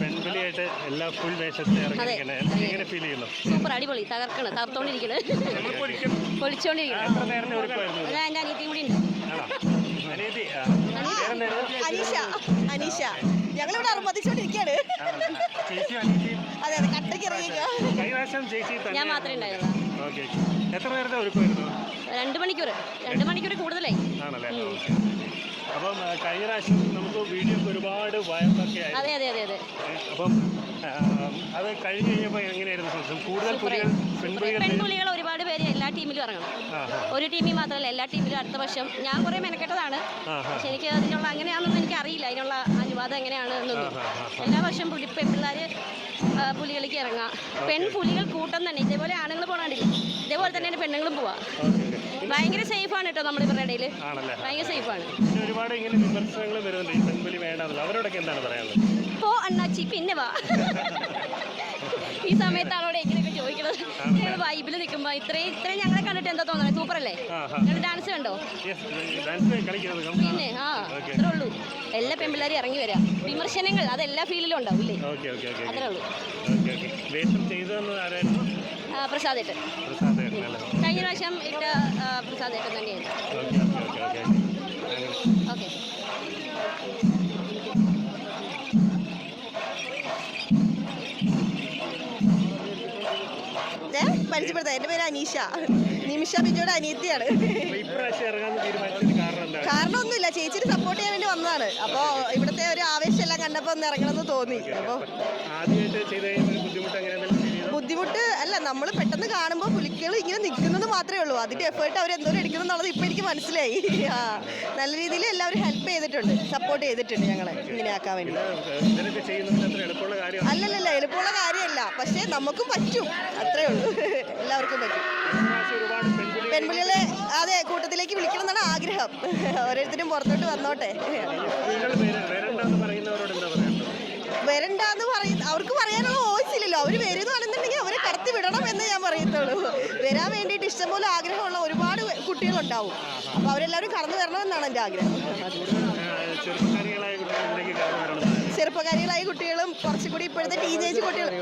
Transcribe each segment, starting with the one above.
പെൺപിളിയായിട്ട് എല്ലാ ഫുൾ വേഷത്തിൽ എങ്ങനെ ഫീൽ ചെയ്യുന്നു? സൂപ്പർ, അടിപൊളി, തകർക്കണ്, തകർത്തോണ്ടിരിക്കണ്, പൊളിച്ചോണ്ടിരിക്കണ്. എൻ്റെ അനിയത്തിയും കൂടി ഉണ്ട്. അനീഷ, ഞങ്ങളിവിടെ അർമ്മതിച്ചോണ്ടിരിക്കാണ്. അതെ അതെ, കട്ടയ്ക്ക് ഇറങ്ങിക്കുക. ഞാൻ മാത്രമേ ഉണ്ടായിരുന്നുള്ളൂ. എത്ര നേരത്തെ ഒരുക്കമായിരുന്നു? 2 മണിക്കൂർ കൂടുതലായി. ആണല്ലേ? അപ്പം കഴിഞ്ഞ പ്രാവശ്യം നമുക്ക് വീഡിയോ ഒരുപാട് വൈറലൊക്കെ ആയി. അതെ അതെ അതെ അതെ. അപ്പം അത് കഴിഞ്ഞ് കഴിഞ്ഞപ്പോൾ എങ്ങനെയായിരുന്നു? കൂടുതൽ പെൺപുലികൾ ഒരുപാട് പേര് എല്ലാ ടീമിലും ഇറങ്ങണം. ഒരു ടീമിൽ മാത്രമല്ല, എല്ലാ ടീമിലും. അടുത്ത വർഷം ഞാൻ കുറേ മെനക്കെട്ടതാണ്, പക്ഷെ എനിക്ക് അതിനുള്ള അങ്ങനെയാണെന്നൊന്നും എനിക്ക് അറിയില്ല, അതിനുള്ള അനുവാദം എങ്ങനെയാണ് എന്നൊന്നും. എല്ലാ വർഷം പെൺപിള്ളേർ പുലികളിലേക്ക് ഇറങ്ങാം. പെൺപുലികൾ കൂട്ടം തന്നെ, ഇതേപോലെ ആണുങ്ങൾ പോകണില്ല, ഇതേപോലെ തന്നെയാണ് പെണ്ണുങ്ങളും പോവാ. ഭയങ്കര സേഫാണ് കേട്ടോ നമ്മുടെ ഇവരുടെ ഇടയിൽ, ഭയങ്കര സേഫാണ്. ഒരുപാട് ഇങ്ങനെ വിമർശനങ്ങൾ വരുന്നുണ്ട്, ഈ പെൺപുലി വേണ്ടാന്നല്ലോ, അവരോടൊക്കെ എന്താണ് പറയാനുള്ളത്? പോ അണ്ണാച്ചി, പിന്നെ വാ. ഈ സമയത്ത് ആളോട് എങ്ങനെയൊക്കെ ചോദിക്കുന്നത്, ഞങ്ങൾ വൈബിൽ നിൽക്കുമ്പോൾ ഇത്രയും ഞങ്ങളെ കണ്ടിട്ട് എന്താ തോന്നുന്നത്? സൂപ്പറല്ലേ? ഞങ്ങൾ ഡാൻസ് കണ്ടോ? പിന്നെ അത്രേ ഉള്ളൂ. എല്ലാ പെൺപിള്ളേരും ഇറങ്ങി വരാം. വിമർശനങ്ങൾ അതെല്ലാ ഫീൽഡിലും ഉണ്ടാവും ഇല്ലേ? അത്രേ ഉള്ളൂ. പ്രസാദേട്ടൻ കഴിഞ്ഞ പ്രാവശ്യം ഇട്ട പ്രസാദേട്ടൻ തന്നെയായിരുന്നു. ഓക്കെ. പരിചയപ്പെടുത്താം, എൻ്റെ പേര് അനീഷ, നിമിഷ ബിജോയുടെ അനിയത്തിയാണ്. കാരണമൊന്നുമില്ല, ചേച്ചിന് സപ്പോർട്ട് ചെയ്യാൻ വേണ്ടി വന്നതാണ്. അപ്പോൾ ഇവിടുത്തെ ഒരു ആവേശം എല്ലാം കണ്ടപ്പോൾ ഒന്ന് ഇറങ്ങണമെന്ന് തോന്നി. അപ്പോൾ ബുദ്ധിമുട്ട് അല്ല, നമ്മൾ പെട്ടെന്ന് കാണുമ്പോൾ പുലികൾ ഇങ്ങനെ നിൽക്കുന്നത് മാത്രമേ ഉള്ളൂ. അതിൻ്റെ എഫേർട്ട് അവർ എന്തോരം എടുക്കണം എന്നുള്ളത് ഇപ്പോൾ എനിക്ക് മനസ്സിലായി. നല്ല രീതിയിൽ എല്ലാവരും ഹെൽപ്പ് ചെയ്തിട്ടുണ്ട്, സപ്പോർട്ട് ചെയ്തിട്ടുണ്ട് ഞങ്ങളെ ഇങ്ങനെ ആക്കാൻ വേണ്ടി. അല്ലല്ല, എളുപ്പമുള്ള കാര്യമല്ല, പക്ഷേ നമുക്കും പറ്റും, അത്രേ ഉള്ളൂ. എല്ലാവർക്കും പറ്റും. പെൺപുലികളെ അതെ കൂട്ടത്തിലേക്ക് വിളിക്കണം എന്നാണ് ആഗ്രഹം. ഓരോരുത്തരും പുറത്തോട്ട് വന്നോട്ടെ. വരണ്ടെന്ന് പറയുന്ന അവർക്ക് പറയാനുള്ള വോയിസ് ഇല്ലല്ലോ. അവർ വരുന്നതാണെന്നുണ്ടെങ്കിൽ അവരെ കടത്തി വിടണം എന്ന് ഞാൻ പറയത്തുള്ളൂ. വരാൻ വേണ്ടിയിട്ട് ഇഷ്ടംപോലെ ആഗ്രഹമുള്ള ഒരുപാട് കുട്ടികളുണ്ടാവും. അപ്പോൾ അവരെല്ലാവരും കടന്നു വരണമെന്നാണ് എൻ്റെ ആഗ്രഹം. ചെറുപ്പക്കാരികളായ കുട്ടികളും കുറച്ചും കൂടി ഇപ്പോഴത്തെ ടീനേജ് കുട്ടികളും,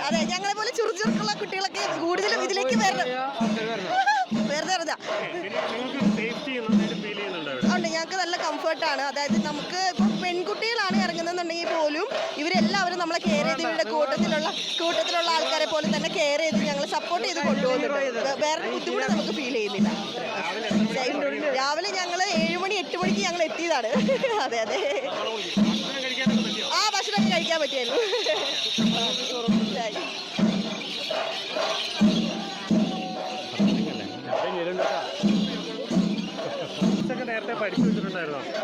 അതെ ഞങ്ങളെ പോലെ ചുറുചുറുക്കുള്ള കുട്ടികളൊക്കെ കൂടുതലും ഇതിലേക്ക് വരണം. വെറുതെ ഉണ്ട്, ഞങ്ങൾക്ക് നല്ല കംഫർട്ടാണ്. അതായത് നമുക്ക് ഇപ്പം പെൺകുട്ടികളാണ് ഇറങ്ങുന്നതെന്നുണ്ടെങ്കിൽ പോലും ഇവരെല്ലാവരും നമ്മളെ കെയർ ചെയ്ത് ഇവരുടെ കൂട്ടത്തിലുള്ള ആൾക്കാരെ പോലെ തന്നെ കെയർ ചെയ്ത് ഞങ്ങൾ സപ്പോർട്ട് ചെയ്ത് കൊണ്ടുപോകുന്നുണ്ട്. വേറെ ബുദ്ധിമുട്ട് നമുക്ക് ഫീൽ ചെയ്യുന്നില്ല. രാവിലെ ഞങ്ങൾ 7 മണി 8 മണിക്ക് ഞങ്ങൾ എത്തിയതാണ്. അതെ അതെ, ഭക്ഷണമൊക്കെ കഴിക്കാൻ പറ്റിയായിരുന്നു.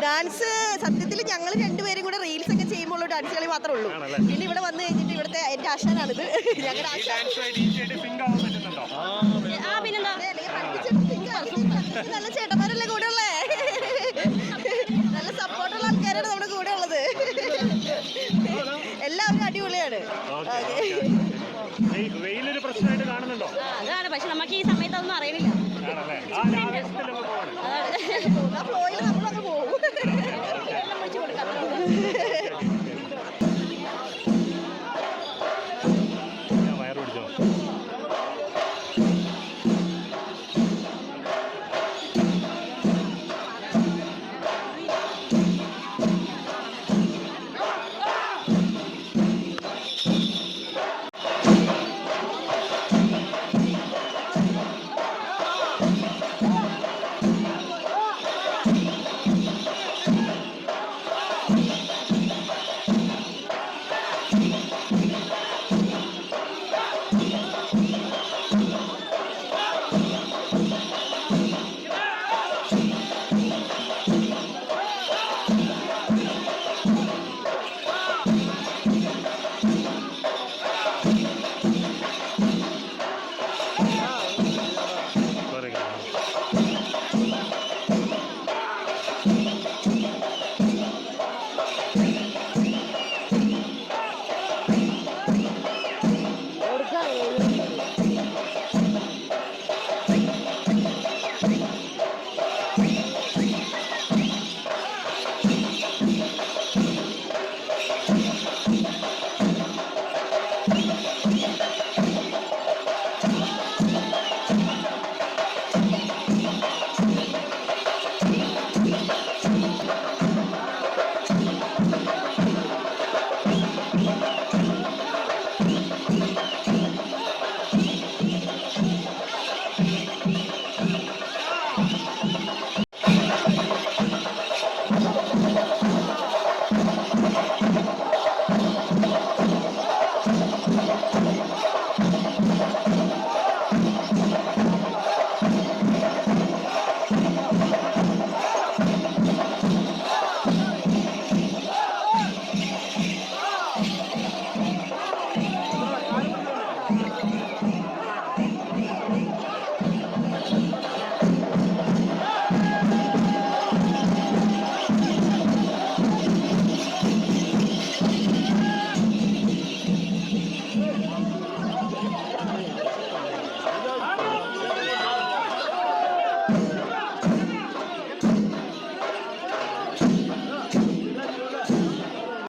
ഡാൻസ് സത്യത്തിൽ ഞങ്ങൾ രണ്ടുപേരും കൂടെ റീൽസ് ഒക്കെ ചെയ്യുമ്പോൾ ഡാൻസ് കളി മാത്രമേ ഉള്ളൂ. പിന്നെ ഇവിടെ വന്നു കഴിഞ്ഞിട്ട് ഇവിടുത്തെ എൻ്റെ ആശാനാണിത്. ഞങ്ങളുടെ നല്ല ചേട്ടന്മാരല്ലേ കൂടെ ഉള്ളേ, നല്ല സപ്പോർട്ടുള്ള ആൾക്കാരാണ് നമ്മുടെ കൂടെ ഉള്ളത്. എല്ലാവരും അടിപൊളിയാണ്. അതാണ്, പക്ഷെ നമുക്ക് ഈ സമയത്ത് അതൊന്നും അറിയണില്ല. നമ്മളൊക്കെ പോകും.